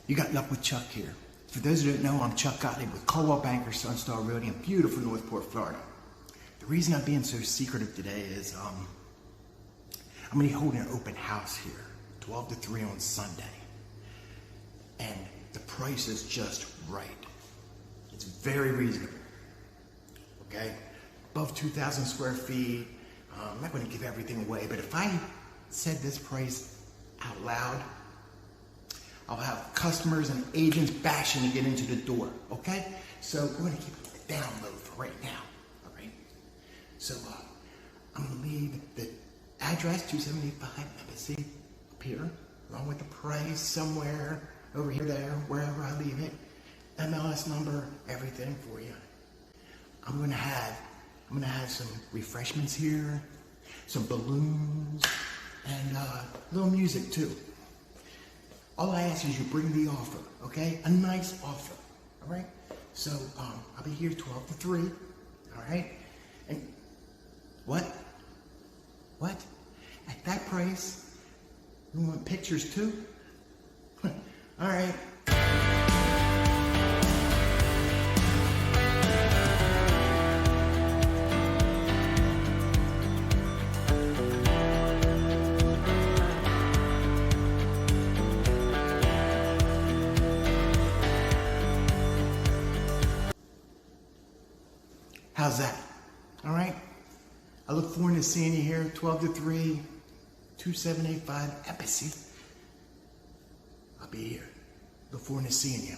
You got luck with Chuck here. For those who don't know, I'm Chuck Gottlieb with Coldwell Banker Sunstar Realty in beautiful Northport, Florida. The reason I'm being so secretive today is I'm going to be holding an open house here, 12 to 3 on Sunday. And the price is just right. It's very reasonable. Okay? Above 2,000 square feet. I'm not going to give everything away, but if I said this price out loud, I'll have customers and agents bashing to get into the door, okay? So we're going to keep it down low for right now, all right? So I'm going to leave the address, 275 Embassy, up here, along with the price somewhere over here, there, wherever I leave it. MLS number, everything for you. I'm going to have some refreshments here, some balloons, and a little music too. All I ask is you bring the offer, okay? A nice offer, all right? So, I'll be here 12 to 3, all right? And what? What? At that price, you want pictures too? All right. How's that? All right? I look forward to seeing you here, 12 to 3, 2785 Embassy. I'll be here. Look forward to seeing you.